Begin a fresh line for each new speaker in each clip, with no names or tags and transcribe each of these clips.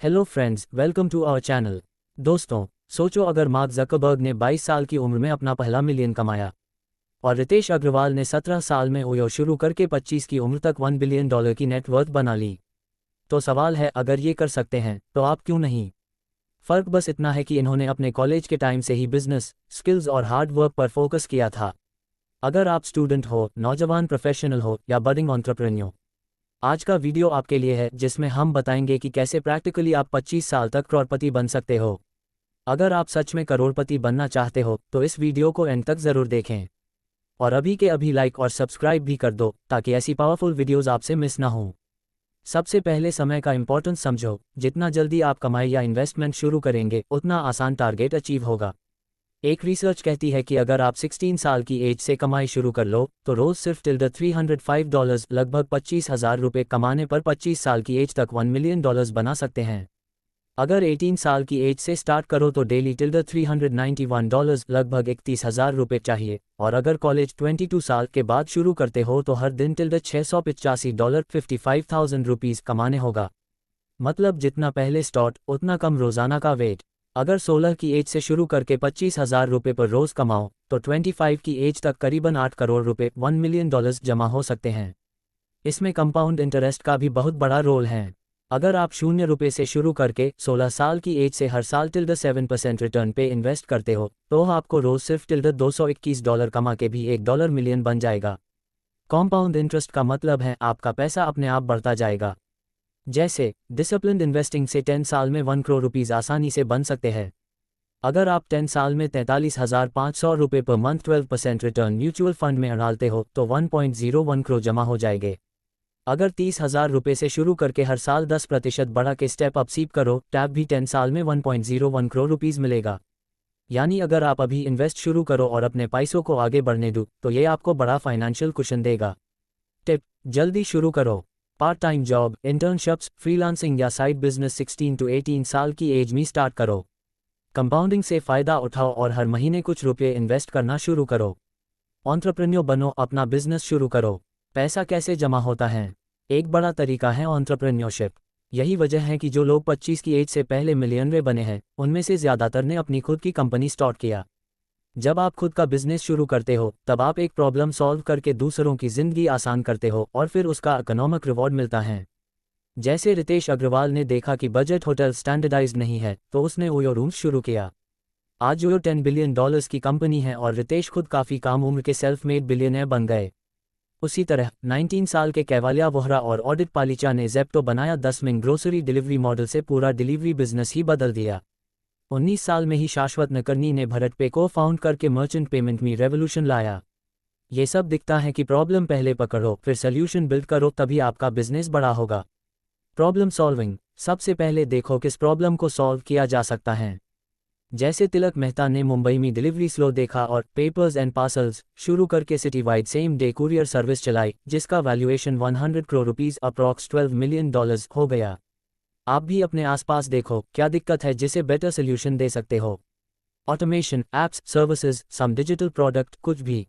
Hello friends, welcome to our channel. दोस्तों, सोचो अगर मार्क ज़करबर्ग ने 22 साल की उम्र में अपना पहला मिलियन कमाया और रितेश अग्रवाल ने 17 साल में ओयो शुरू करके 25 की उम्र तक $1 बिलियन की नेटवर्थ बना ली। तो सवाल है, अगर ये कर सकते हैं तो आप क्यों नहीं। फ़र्क बस इतना है कि इन्होंने अपने कॉलेज के टाइम से ही बिजनेस, स्किल्स और हार्ड वर्क पर फोकस किया था। अगर आप स्टूडेंट हो, नौजवान प्रोफेशनल हो या बडिंग एंटरप्रेन्योर, आज का वीडियो आपके लिए है, जिसमें हम बताएंगे कि कैसे प्रैक्टिकली आप 25 साल तक करोड़पति बन सकते हो। अगर आप सच में करोड़पति बनना चाहते हो तो इस वीडियो को एंड तक ज़रूर देखें और अभी के अभी लाइक और सब्सक्राइब भी कर दो ताकि ऐसी पावरफुल वीडियोस आपसे मिस ना हो। सबसे पहले समय का इंपॉर्टेंस समझो। जितना जल्दी आप कमाई या इन्वेस्टमेंट शुरू करेंगे उतना आसान टारगेट अचीव होगा। एक रिसर्च कहती है कि अगर आप 16 साल की एज से कमाई शुरू कर लो तो रोज़ सिर्फ $305 लगभग 25,000 रुपये कमाने पर 25 साल की एज तक $1 मिलियन बना सकते हैं। अगर 18 साल की एज से स्टार्ट करो तो डेली $391 लगभग 31,000 रुपये चाहिए, और अगर कॉलेज 22 साल के बाद शुरू करते हो तो हर दिन $685 55,000 रुपीज़ कमाने होगा। मतलब जितना पहले स्टार्ट उतना कम रोज़ाना का वेट। अगर 16 की एज से शुरू करके 25,000 रुपये पर रोज़ कमाओ तो 25 की एज तक करीबन 8 करोड़ रुपये $1 मिलियन जमा हो सकते हैं। इसमें कंपाउंड इंटरेस्ट का भी बहुत बड़ा रोल है। अगर आप ₹0 से शुरू करके 16 साल की एज से हर साल 7% रिटर्न पे इन्वेस्ट करते हो तो आपको रोज़ सिर्फ $221 कमा के भी $1 मिलियन बन जाएगा। कॉम्पाउंड इंटरेस्ट का मतलब है आपका पैसा अपने आप बढ़ता जाएगा। जैसे डिसिप्लिन्ड इन्वेस्टिंग से 10 साल में 1 करोड़ रुपीज़ आसानी से बन सकते हैं। अगर आप 10 साल में 43,500 रुपये per month 12% return mutual fund में डालते हो तो 1.01 करोड़ जमा हो जाएंगे। अगर 30,000 रुपये से शुरू करके हर साल 10% बढ़ा के स्टेप अप सीप करो टैब भी 10 साल में 1.01 करोड़ रुपीज़ मिलेगा। यानी अगर आप अभी इन्वेस्ट शुरू करो और अपने पैसों को आगे बढ़ने दो तो ये आपको बड़ा फाइनेंशियल कुशन देगा। टिप: जल्दी शुरू करो। Part time job, internships, freelancing या साइड बिजनेस 16 to 18 साल की एज में स्टार्ट करो। कंपाउंडिंग से फ़ायदा उठाओ और हर महीने कुछ रुपये इन्वेस्ट करना शुरू करो। एंटरप्रेन्योर बनो, अपना बिजनेस शुरू करो। पैसा कैसे जमा होता है? एक बड़ा तरीका है एंटरप्रेन्योरशिप। यही वजह है कि जो लोग 25 की एज से पहले मिलियनर बने हैं उनमें से ज़्यादातर ने अपनी खुद की कंपनी स्टार्ट किया। जब आप खुद का बिजनेस शुरू करते हो तब आप एक प्रॉब्लम सॉल्व करके दूसरों की ज़िंदगी आसान करते हो और फिर उसका इकोनॉमिक रिवॉर्ड मिलता है। जैसे रितेश अग्रवाल ने देखा कि बजट होटल स्टैंडर्डाइज्ड नहीं है तो उसने ओयो रूम्स शुरू किया। आज ओयो $10 बिलियन की कंपनी है और रितेश खुद काफ़ी कम उम्र के सेल्फ मेड बिलियनर बन गए। उसी तरह 19 साल के कैवालिया वोहरा और ऑडिट पालीचा ने ज़ेप्टो बनाया। 10 में ग्रोसरी डिलीवरी मॉडल से पूरा डिलीवरी बिजनेस ही बदल दिया। 19 साल में ही शाश्वत नकर्नी ने भरत पे को फाउंड करके मर्चेंट पेमेंट में रेवोल्यूशन लाया। ये सब दिखता है कि प्रॉब्लम पहले पकड़ो फिर सोल्यूशन बिल्ड करो, तभी आपका बिजनेस बड़ा होगा। प्रॉब्लम सॉल्विंग: सबसे पहले देखो किस प्रॉब्लम को सॉल्व किया जा सकता है। जैसे तिलक मेहता ने मुंबई में डिलीवरी स्लो देखा और पेपर्स एंड पार्सल्स शुरू करके city wide same day courier service चलाई, जिसका valuation 100 crore rupees approx $12 million हो गया। आप भी अपने आसपास देखो क्या दिक्कत है जिसे बेटर सोल्यूशन दे सकते हो। Automation, apps, services, some digital product, कुछ भी।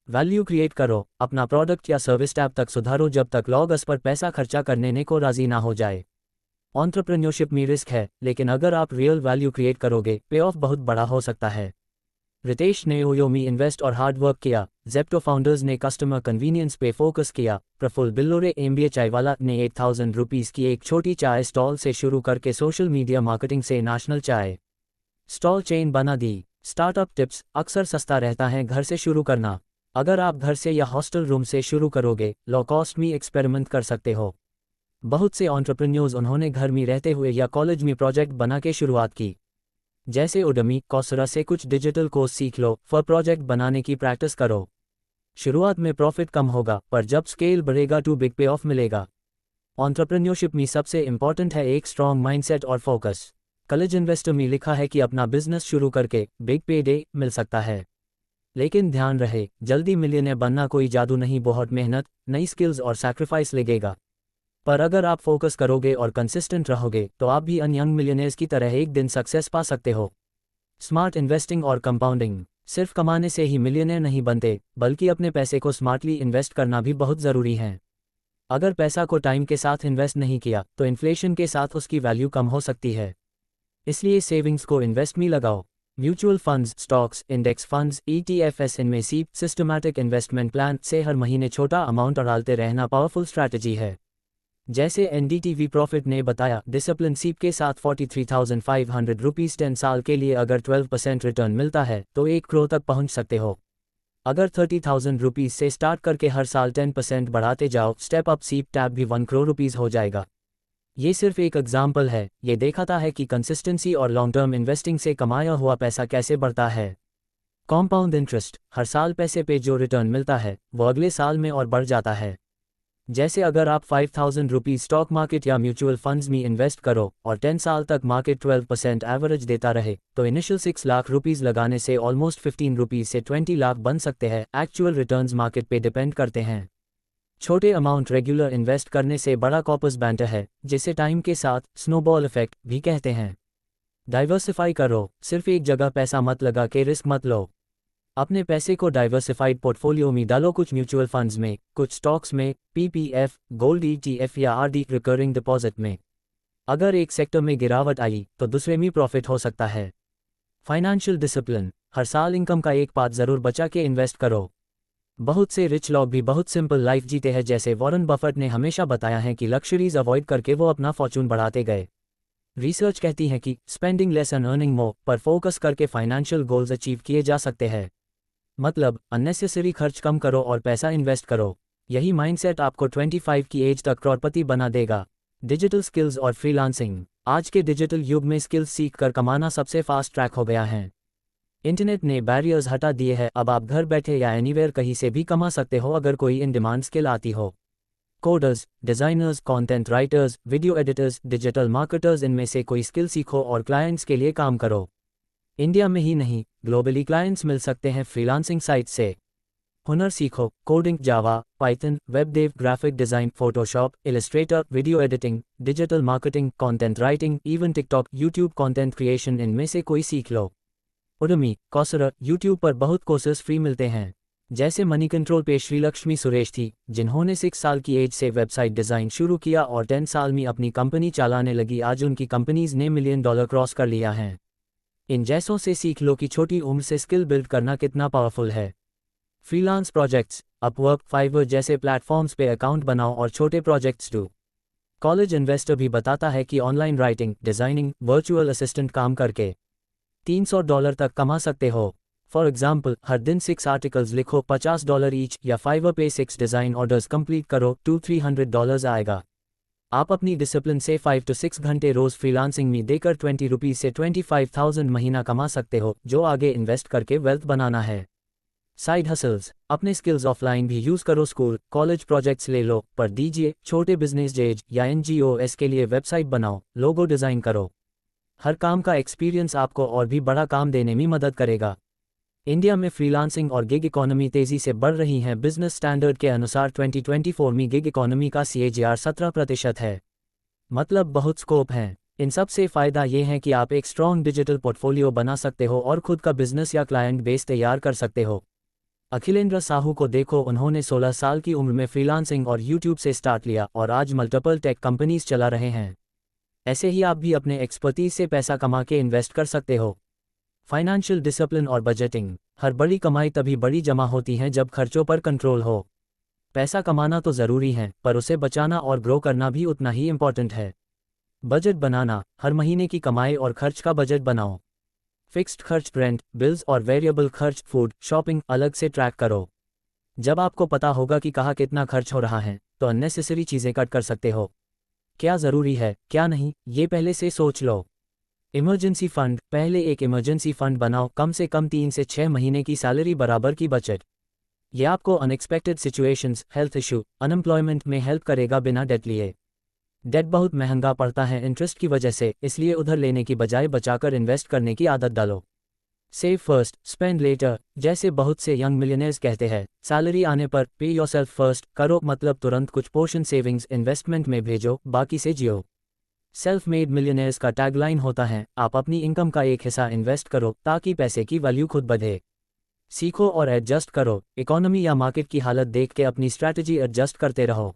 वैल्यू क्रिएट करो। अपना प्रोडक्ट या सर्विस टैब तक सुधारो जब तक लोग उस पर पैसा खर्चा करने ने को राजी ना हो जाए। एंटरप्रेन्योरशिप में रिस्क है, लेकिन अगर आप रियल वैल्यू क्रिएट करोगे पे ऑफ बहुत बड़ा हो सकता है। रितेश ने ओयो में इन्वेस्ट और हार्ड वर्क किया। ज़ेप्टो फाउंडर्स ने कस्टमर कन्वीनियंस पे फोकस किया। प्रफुल्ल बिल्लोरे एमबीए चायवाला ने 8,000 रुपीज़ की एक छोटी चाय स्टॉल से शुरू करके सोशल मीडिया मार्केटिंग से नेशनल चाय स्टॉल चेन बना दी। स्टार्टअप टिप्स: अक्सर सस्ता रहता है घर से शुरू करना। अगर आप घर से या हॉस्टल रूम से शुरू करोगे लो कॉस्ट में एक्सपेरिमेंट कर सकते हो। बहुत से एंटरप्रेन्योर्स उन्होंने घर में रहते हुए या कॉलेज में प्रोजेक्ट बना के शुरुआत की। जैसे उडमी, कौसरा से कुछ डिजिटल कोर्स सीख लो, फॉर प्रोजेक्ट बनाने की प्रैक्टिस करो। शुरुआत में प्रॉफिट कम होगा पर जब स्केल बढ़ेगा तो बिग पे ऑफ मिलेगा। एंटरप्रेन्योरशिप में सबसे इंपॉर्टेंट है एक स्ट्रॉन्ग माइंडसेट और फोकस। कॉलेज इन्वेस्टर में लिखा है कि अपना बिजनेस शुरू करके बिग पे डे मिल सकता है, लेकिन ध्यान रहे जल्दी मिलियनर बनना कोई जादू नहीं, बहुत मेहनत, नई स्किल्स और सैक्रिफाइस लगेगा। पर अगर आप फोकस करोगे और कंसिस्टेंट रहोगे तो आप भी अन्य यंग मिलियनर्स की तरह एक दिन सक्सेस पा सकते हो। स्मार्ट इन्वेस्टिंग और कंपाउंडिंग: सिर्फ कमाने से ही मिलियनर नहीं बनते, बल्कि अपने पैसे को स्मार्टली इन्वेस्ट करना भी बहुत ज़रूरी है। अगर पैसा को टाइम के साथ इन्वेस्ट नहीं किया तो इन्फ्लेशन के साथ उसकी वैल्यू कम हो सकती है। इसलिए सेविंग्स को इन्वेस्ट में लगाओ। Mutual funds, stocks, index funds, ETFs, इनमें सीप सिस्टमैटिक इन्वेस्टमेंट प्लान से हर महीने छोटा अमाउंट डालते रहना पावरफुल स्ट्रैटेजी है। जैसे NDTV प्रॉफिट ने बताया, डिसिप्लिन सीप के साथ 43,500 रुपीज़ 10 साल के लिए अगर 12% रिटर्न मिलता है तो 1 करोड़ तक पहुंच सकते हो। अगर 30,000 रुपीज़ से स्टार्ट करके हर साल 10% बढ़ाते जाओ, स्टेप अप सीप टैब भी 1 करोड़ रुपीज़ हो जाएगा। ये सिर्फ एक एग्जाम्पल है, ये दिखाता है कि कंसिस्टेंसी और लॉन्ग टर्म इन्वेस्टिंग से कमाया हुआ पैसा कैसे बढ़ता है। कॉम्पाउंड इंटरेस्ट, हर साल पैसे पे जो रिटर्न मिलता है वो अगले साल में और बढ़ जाता है। जैसे अगर आप 5,000 रुपीज़ स्टॉक मार्केट या म्यूचुअल फंड्स में इन्वेस्ट करो और 10 साल तक मार्केट 12% एवरेज देता रहे तो इनिशियल 6 लाख रुपीज़ लगाने से ऑलमोस्ट 15 रुपीज़ से 20 लाख बन सकते हैं। एक्चुअल रिटर्न्स मार्केट पे डिपेंड करते हैं। छोटे अमाउंट रेगुलर इन्वेस्ट करने से बड़ा कॉर्पस बैंटर है, जिसे टाइम के साथ स्नोबॉल इफेक्ट भी कहते हैं। डाइवर्सिफाई करो, सिर्फ एक जगह पैसा मत लगा के रिस्क मत लो। अपने पैसे को डाइवर्सिफाइड पोर्टफोलियो में डालो, कुछ म्यूचुअल फंड्स में, कुछ स्टॉक्स में, PPF, गोल्ड ETF या RD रिकरिंग डिपॉजिट में। अगर एक सेक्टर में गिरावट आई तो दूसरे में प्रॉफिट हो सकता है। फाइनेंशियल डिसिप्लिन, हर साल इनकम का एक पार्ट जरूर बचा के इन्वेस्ट करो। बहुत से रिच लोग भी बहुत सिंपल लाइफ जीते हैं, जैसे वॉरेन बफेट ने हमेशा बताया है कि लग्जरीज अवॉइड करके वो अपना फॉर्चून बढ़ाते गए। रिसर्च कहती है कि spending less and earning more पर फोकस करके फाइनेंशियल गोल्स अचीव किए जा सकते हैं। मतलब अननेसेसरी खर्च कम करो और पैसा इन्वेस्ट करो। यही माइंडसेट आपको 25 की एज तक करोड़पति बना देगा। डिजिटल स्किल्स और फ्रीलांसिंग, आज के डिजिटल युग में स्किल्स सीख कर कमाना सबसे फास्ट ट्रैक हो गया है। इंटरनेट ने बैरियर्स हटा दिए हैं, अब आप घर बैठे या एनीवेयर कहीं से भी कमा सकते हो अगर कोई इन डिमांड स्किल आती हो। Coders, designers, content writers, video editors, digital marketers, इनमें से कोई स्किल सीखो और क्लाइंट्स के लिए काम करो। इंडिया में ही नहीं, ग्लोबली क्लाइंट्स मिल सकते हैं फ्रीलांसिंग साइट से। हुनर सीखो, coding, Java, Python, web dev, graphic design, Photoshop, Illustrator, video editing, digital marketing, content writing, even TikTok, YouTube content creation, इनमें से कोई सीख लो। उडमी, कौसरा, यूट्यूब पर बहुत कोर्सेस फ्री मिलते हैं। जैसे मनी कंट्रोल पे श्रीलक्ष्मी सुरेश थी, जिन्होंने 6 साल की एज से वेबसाइट डिज़ाइन शुरू किया और 10 साल में अपनी कंपनी चलाने लगी। आज उनकी कंपनीज ने $1 मिलियन क्रॉस कर लिया है। इन जैसों से सीख लो कि छोटी उम्र से स्किल बिल्ड करना कितना पावरफुल है। फ्रीलांस प्रोजेक्ट्स, अपवर्क, फाइवर जैसे प्लेटफॉर्म्स पे अकाउंट बनाओ और छोटे प्रोजेक्ट्स डू। कॉलेज इन्वेस्टर भी बताता है कि online writing, designing, virtual assistant काम करके $300 तक कमा सकते हो। फॉर एग्जाम्पल, हर दिन 6 आर्टिकल्स लिखो, $50 ईच, या फाइवर पे 6 डिज़ाइन ऑर्डर्स कंप्लीट करो, $200-300 आएगा। आप अपनी डिसिप्लिन से 5 to 6 घंटे रोज फ्रीलांसिंग में देकर 20 रुपीज़ से 25,000 महीना कमा सकते हो, जो आगे इन्वेस्ट करके वेल्थ बनाना है। साइड हसल्स, अपने स्किल्स ऑफलाइन भी यूज़ करो। स्कूल कॉलेज प्रोजेक्ट्स ले लो पर दीजिए। छोटे बिजनेस जेज या NGOs के लिए वेबसाइट बनाओ, लोगो डिज़ाइन करो। हर काम का एक्सपीरियंस आपको और भी बड़ा काम देने में मदद करेगा। इंडिया में फ्रीलांसिंग और गिग इकोनॉमी तेज़ी से बढ़ रही हैं। बिजनेस स्टैंडर्ड के अनुसार 2024 में गिग इकोनॉमी का CAGR 17% है। मतलब बहुत स्कोप है। इन सब से फ़ायदा ये है कि आप एक स्ट्रॉन्ग डिजिटल पोर्टफोलियो बना सकते हो और खुद का बिजनेस या क्लाइंट बेस तैयार कर सकते हो। अखिलेंद्र साहू को देखो, उन्होंने 16 साल की उम्र में फ्रीलांसिंग और यूट्यूब से स्टार्ट लिया और आज मल्टीपल टेक कंपनीज चला रहे हैं। ऐसे ही आप भी अपने एक्सपर्टीज से पैसा कमा के इन्वेस्ट कर सकते हो। फाइनेंशियल डिसिप्लिन और बजटिंग, हर बड़ी कमाई तभी बड़ी जमा होती है जब खर्चों पर कंट्रोल हो। पैसा कमाना तो ज़रूरी है, पर उसे बचाना और ग्रो करना भी उतना ही इम्पॉर्टेंट है। बजट बनाना, हर महीने की कमाई और खर्च का बजट बनाओ। फिक्स्ड खर्च, रेंट, बिल्स और वेरिएबल खर्च, फूड, शॉपिंग अलग से ट्रैक करो। जब आपको पता होगा कि कहाँ कितना खर्च हो रहा है तो अननेसेसरी चीज़ें कट कर सकते हो। क्या ज़रूरी है क्या नहीं, ये पहले से सोच लो। इमरजेंसी फंड, पहले एक इमरजेंसी फंड बनाओ, कम से कम 3 से 6 महीने की सैलरी बराबर की बचत। यह आपको unexpected situations, health issue, unemployment में हेल्प करेगा बिना डेट लिए। डेट बहुत महंगा पड़ता है इंटरेस्ट की वजह से, इसलिए उधर लेने की बजाय बचाकर इन्वेस्ट करने की आदत डालो। सेव फर्स्ट, स्पेंड लेटर, जैसे बहुत से यंग मिलियनेयर्स कहते हैं, सैलरी आने पर पे योरसेल्फ फर्स्ट करो, मतलब तुरंत कुछ पोर्शन सेविंग्स इन्वेस्टमेंट में भेजो, बाकी से जियो। सेल्फ मेड मिलियनेयर्स का टैगलाइन होता है, आप अपनी इनकम का एक हिस्सा इन्वेस्ट करो ताकि पैसे की वैल्यू खुद बढ़े। सीखो और एडजस्ट करो, इकोनॉमी या मार्केट की हालत देख के अपनी स्ट्रैटेजी एडजस्ट करते रहो।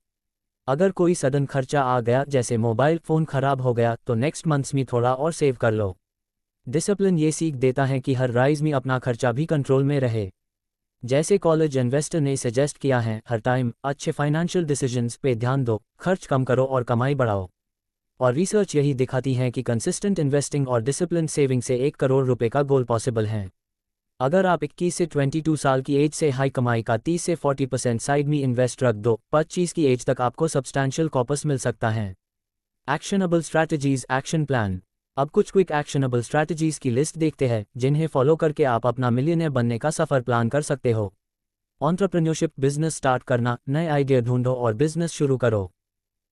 अगर कोई सडन खर्चा आ गया जैसे मोबाइल फ़ोन खराब हो गया तो नेक्स्ट मंथ्स में थोड़ा और सेव कर लो। डिसिप्लिन ये सीख देता है कि हर राइज में अपना खर्चा भी कंट्रोल में रहे। जैसे कॉलेज इन्वेस्टर ने सजेस्ट किया है, हर टाइम अच्छे फाइनेंशियल डिसीजंस पे ध्यान दो, खर्च कम करो और कमाई बढ़ाओ। और रिसर्च यही दिखाती है कि कंसिस्टेंट इन्वेस्टिंग और डिसिप्लिन सेविंग से 1 करोड़ रुपए का गोल पॉसिबल है। अगर आप 21 से 22 साल की एज से हाई कमाई का 30 से 40% साइड में इन्वेस्ट रख दो, 25 की एज तक आपको सब्सटैंशियल कॉपस मिल सकता है। Actionable strategies action plan. अब कुछ क्विक एक्शनेबल स्ट्रैटेजीज की लिस्ट देखते हैं जिन्हें फॉलो करके आप अपना मिलियनेयर बनने का सफ़र प्लान कर सकते हो। एंटरप्रेन्योरशिप बिजनेस स्टार्ट करना, नए आइडिया ढूंढो और बिजनेस शुरू करो।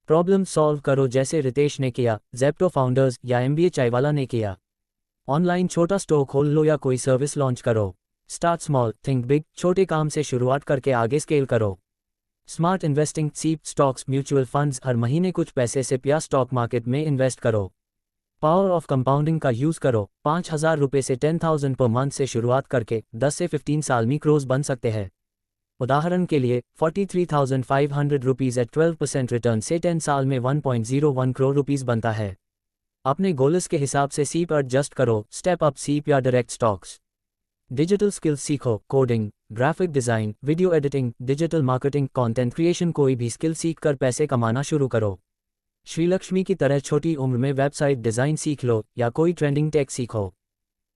प्रॉब्लम सॉल्व करो जैसे रितेश ने किया, ज़ेप्टो फाउंडर्स या MBA चायवाला ने किया। ऑनलाइन छोटा स्टोर खोल लो या कोई सर्विस लॉन्च करो। स्टार्ट स्मॉल, थिंक बिग, छोटे काम से शुरुआत करके आगे स्केल करो। स्मार्ट इन्वेस्टिंग, सीप स्टॉक्स, म्यूचुअल फंड्स, हर महीने कुछ पैसे से पिया स्टॉक मार्केट में इन्वेस्ट करो। पावर ऑफ कंपाउंडिंग का यूज़ करो, 5,000 रुपये से 10,000 पर मंथ से शुरुआत करके 10 से 15 साल में क्रोज बन सकते हैं। उदाहरण के लिए 43,500 रुपीज़ एट 12% रिटर्न से 10 साल में 1.01 करोड़ रुपीज़ बनता है। अपने गोल्स के हिसाब से सीप एडजस्ट करो, स्टेप अप सीप या डायरेक्ट स्टॉक्स। डिजिटल स्किल्स सीखो, coding, graphic design, video editing, digital marketing, content creation, कोई भी स्किल सीख कर पैसे कमाना शुरू करो। श्रीलक्ष्मी की तरह छोटी उम्र में वेबसाइट डिज़ाइन सीख लो या कोई ट्रेंडिंग टेक सीखो।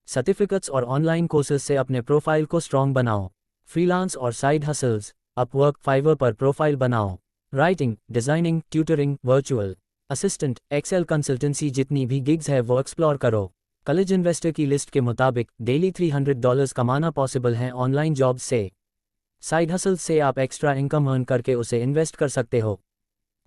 सर्टिफिकेट्स और ऑनलाइन कोर्सेज से अपने प्रोफाइल को स्ट्रॉन्ग बनाओ। फ्रीलांस और साइड हसल्स, अपवर्क, फाइवर पर प्रोफाइल बनाओ। Writing, designing, tutoring, virtual assistant, Excel consultancy, जितनी भी गिग्स है वो एक्सप्लोर करो। कॉलेज इन्वेस्टर की लिस्ट के मुताबिक डेली $300 कमाना पॉसिबल है ऑनलाइन जॉब्स से। साइड हसल से आप एक्स्ट्रा इनकम अर्न करके उसे इन्वेस्ट कर सकते हो।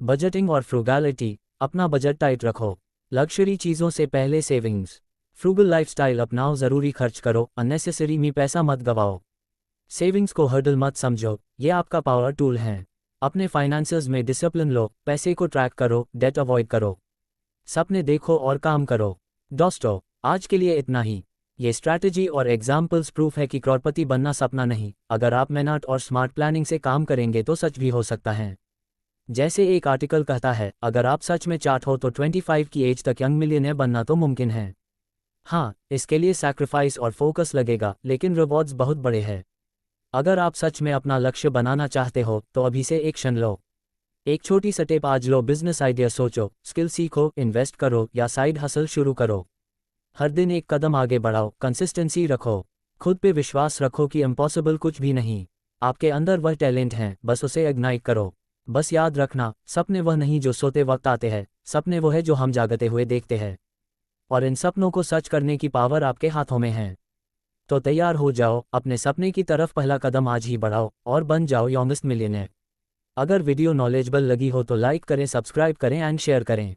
बजटिंग और फ्रूगैलिटी, अपना बजट टाइट रखो। लग्जरी चीज़ों से पहले सेविंग्स। फ्रूगल लाइफस्टाइल अपनाओ, ज़रूरी खर्च करो, अननेसेसरी में पैसा मत गवाओ। सेविंग्स को हर्डल मत समझो, ये आपका पावर टूल है। अपने फाइनेंसेस में डिसिप्लिन लो, पैसे को ट्रैक करो, डेट अवॉइड करो। सपने देखो और काम करो। दोस्तों, आज के लिए इतना ही। ये स्ट्रैटेजी और एग्जाम्पल्स प्रूफ है कि करोड़पति बनना सपना नहीं, अगर आप मेहनत और स्मार्ट प्लानिंग से काम करेंगे तो सच भी हो सकता है। जैसे एक आर्टिकल कहता है, अगर आप सच में चाहते हो तो 25 की एज तक यंग मिलियनेयर बनना तो मुमकिन है। हाँ, इसके लिए सैक्रिफाइस और फोकस लगेगा, लेकिन रिवॉर्ड्स बहुत बड़े हैं। अगर आप सच में अपना लक्ष्य बनाना चाहते हो तो अभी से एक्शन लो। एक छोटी स्टेप आज लो, बिजनेस आइडिया सोचो, स्किल सीखो, इन्वेस्ट करो या साइड हसल शुरू करो। हर दिन एक कदम आगे बढ़ाओ, कंसिस्टेंसी रखो, खुद पे विश्वास रखो कि इम्पॉसिबल कुछ भी नहीं। आपके अंदर वह टैलेंट है, बस उसे इग्नाइट करो। बस याद रखना, सपने वह नहीं जो सोते वक्त आते हैं, सपने वो है जो हम जागते हुए देखते हैं। और इन सपनों को सच करने की पावर आपके हाथों में है। तो तैयार हो जाओ, अपने सपने की तरफ पहला कदम आज ही बढ़ाओ और बन जाओ यंगेस्ट मिलियनेयर। अगर वीडियो नॉलेजेबल लगी हो तो लाइक करें, सब्सक्राइब करें एंड शेयर करें।